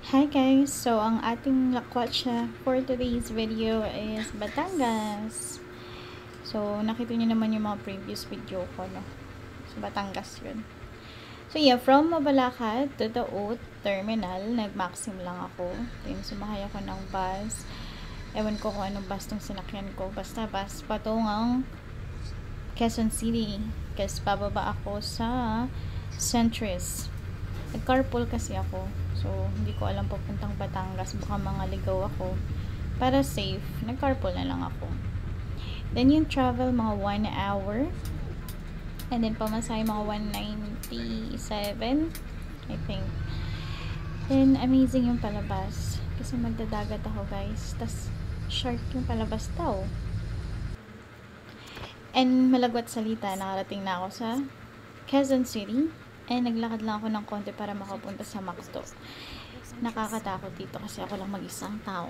Hi guys! So, ang ating lakwatsa for today's video is Batangas. So, nakita niyo naman yung mga previous video ko, no? So, Batangas yun. So, yeah, from Mabalacat to the O Terminal, nag-maxim lang ako. Then, sumakay ako ng bus. Ewan ko kung anong bus tong sinakyan ko. Basta bus patungang Quezon City. Kasi pababa ako sa Centris. Nag-carpool kasi ako. So, hindi ko alam papuntang Batangas. Baka mangaligaw ako. Para safe, nag-carpool na lang ako. Then, yung travel, mga 1 hour. And then, pamasahe, mga 197, I think. Then, amazing yung palabas. Kasi magdadagat ako, guys. Tas, shark yung palabas daw. And, malagwat salita, nakarating na ako sa Quezon City. And naglakad lang ako ng konti para makapunta sa McDo. Nakakatakot dito kasi ako lang mag-isang tao.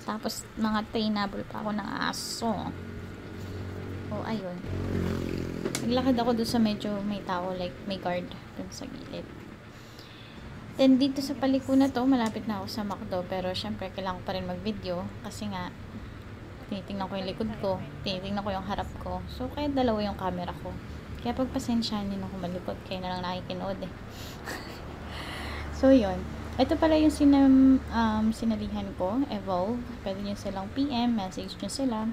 Tapos mga trainable pa ako ng aso. O ayun. Naglakad ako doon sa medyo may tao, like may guard doon sa gilid. Then dito sa paliko na to, malapit na ako sa McDo. Pero syempre kailangan ko pa rin mag-video. Kasi nga, tinitingnan ko yung likod ko. Tinitingnan ko yung harap ko. So kaya dalawa yung camera ko. Kaya pagpasensyahan nyo na kumalikot, kayo na lang nakikinood eh. So, yun. Ito pala yung sinalihan ko, Evolve. Pwede nyo silang PM, message nyo sila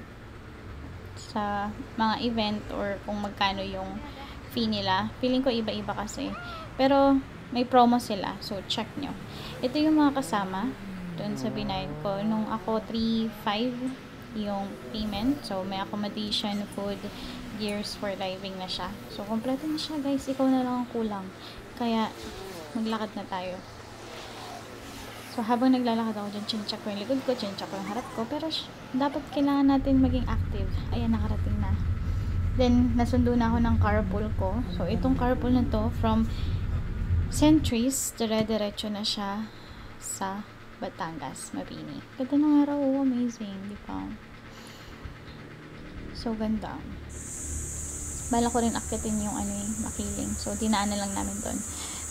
sa mga event or kung magkano yung fee nila. Feeling ko iba-iba kasi. Pero, may promo sila. So, check nyo. Ito yung mga kasama. Doon sa binayad ko. Nung ako, 3,500 yung payment. So, may accommodation, food, gears for diving na siya. So, kompleto na siya, guys. Ikaw na lang ang kulang. Kaya, maglakad na tayo. So, habang naglalakad ako dyan, chin-check ko yung likod ko, chin-check ko yung harap ko. Pero, dapat kailangan natin maging active. Ayan, nakarating na. Then, nasundo na ako ng carpool ko. So, itong carpool na to, from Centris, dire-diretso na siya sa Batangas, Mabini. Ganda ng araw, oh, amazing, di ba? So, ganda. Bala ko rin akitin yung makiling. So, dinaan na lang namin doon.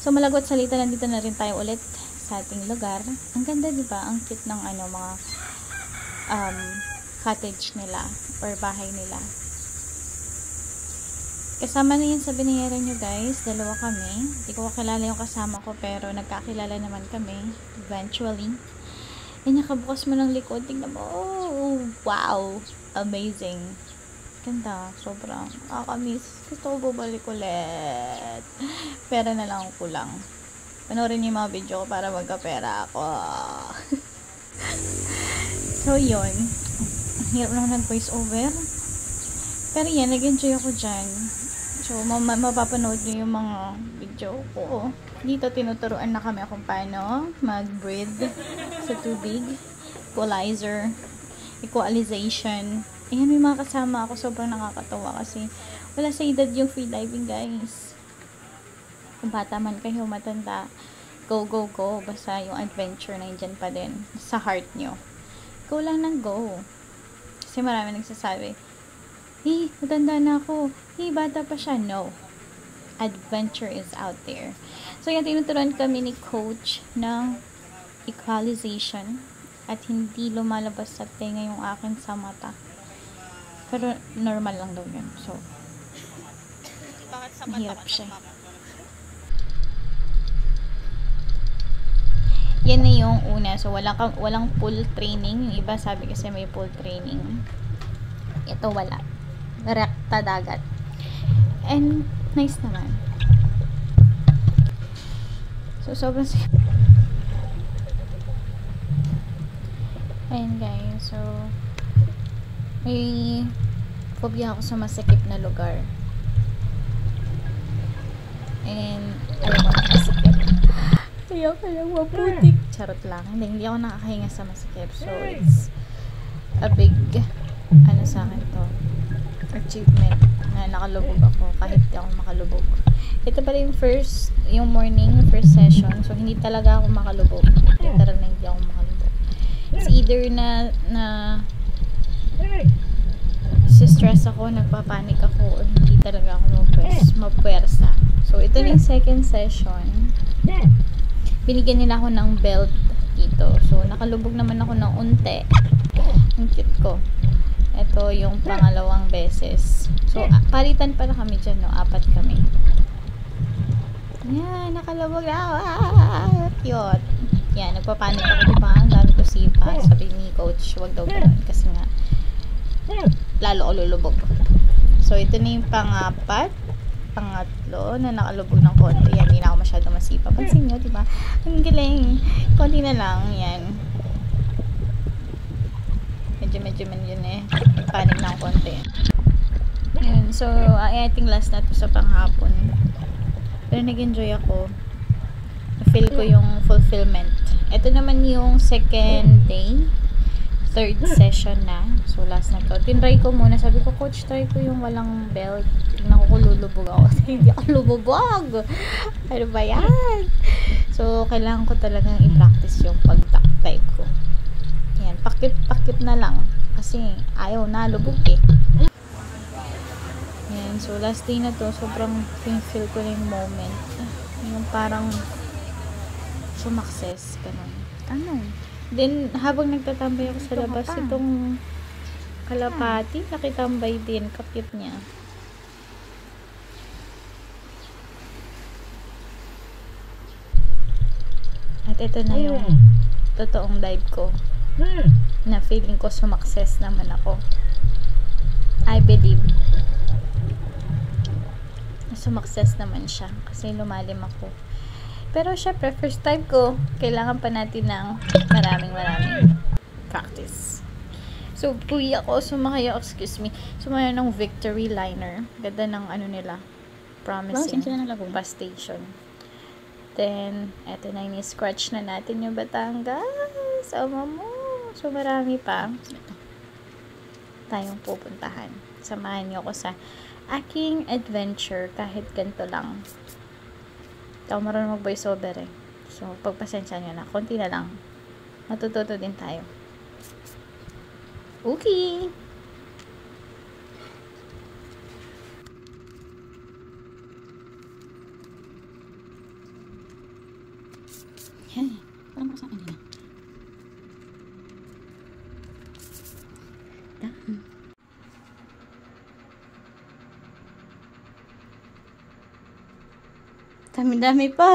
So, malagwat salita, nandito na rin tayo ulit sa ating lugar. Ang ganda, di ba? Ang cute ng mga cottage nila or bahay nila. Kasama na yun sa binayaran nyo, guys. Dalawa kami. Hindi ko kakilala yung kasama ko, pero nagkakilala naman kami eventually. E, nakabukas mo ng likod. Tingnan mo. Oh, wow! Amazing. Ganda. Sobrang nakakamiss. Gusto ko bumalik ulit. Pera na lang ang kulang. Panoorin niyo yung mga video ko para magkapera ako. So, yun. Hirap naman ng voice over. Pero yan, nag-enjoy ako dyan. So, mapapanood niyo yung mga video ko. Dito, tinuturuan na kami kung paano mag-breathe sa tubig. Equalization. Ayan, may mga kasama ako. Sobrang nakakatawa kasi wala sa edad yung free diving, guys. Kung bata man kayo, matanda, go, go, go. Basta yung adventure na dyan pa din sa heart nyo. Go lang ng go. Kasi marami nagsasabi, hey, matanda na ako. Hey, bata pa siya. No. Adventure is out there. So, yan, tinuturuan kami ni coach ng equalization at hindi lumalabas sa tenga yung akin sa mata. Pero, normal lang daw yun. So, mahirap siya. Yan na yung una. So, walang pool training. Yung iba sabi kasi may pool training. Ito wala. Rekta dagat. And, nice naman. So, sobrang ayan, guys. So, may phobia ako sa masikip na lugar. And, ayaw ko na masikip. Ayaw maputik. Charot lang. Hindi ako nakakahinga sa masikip. So, it's a big, sa akin to, achievement na nakalubog ako kahit di ako makalubog. Ito pala yung first session. So, hindi talaga ako makalubog. Literal na hindi ako makalubog. It's either na stress ako, nagpapanik ako, or hindi talaga ako mapwersa. So, ito na yung second session. Binigyan nila ako ng belt mosquito. So, nakalubog naman ako ng unti. Ang cute ko. Ito yung pangalawang beses. So, palitan pala kami dyan, no? 4 kami. Yan, nakalubog na. Cute. Yan, nagpapanik ako, diba? Ang dami ko sipa. Sabi ni coach, wag daw ganun. Kasi nga, lalo ako lulubog. So, ito na yung pangatlo na nakalubog ng konti. Yan, hindi na ako masyado masipa. Pansin nyo, diba? Ang galing. Konti na lang. Yan. Medyo yun eh. Panik na ako konti. Yan. So, I think last na to sa panghapon. Pero nag-enjoy ako. Na-feel ko yung fulfillment. Ito naman yung second day. 3rd session na. So, last na to. Tinry ko muna. Sabi ko, coach, try ko yung walang belt. Tignan ko lulubog ako. Hindi ako lumubog. Ano ba yan? So, kailangan ko talagang i-practice yung pag-duck type ko. Yan. Pakit na lang. Kasi, ayaw na. Lubog eh. Yan. So, last day na to. Sobrang feel ko na yung moment. Yung parang sumakses. Ganun. Ano? Then, habang nagtatambay ako sa labas, itong kalapati, nakitambay din. Kakit niya. At ito na yung totoong dive ko. Na feeling ko sumakses naman ako. I believe. Sumakses naman siya. Kasi lumalim ako. Pero syempre, first time ko, kailangan pa natin ng maraming practice. So, puwi ako, sumakay ako, sumakay ng Victory Liner. Ganda ng ano nila, promising, bus station. Then, eto na yung scratch na natin yung Batangas. So, marami pa tayong pupuntahan. Samahan niyo ako sa aking adventure kahit ganito lang. Ikaw marunong mag-voice over eh. So, pagpasensya nyo na. Konti na lang. Matututo din tayo. Okay. Hey, parang ako sa kanina. Dami-dami pa.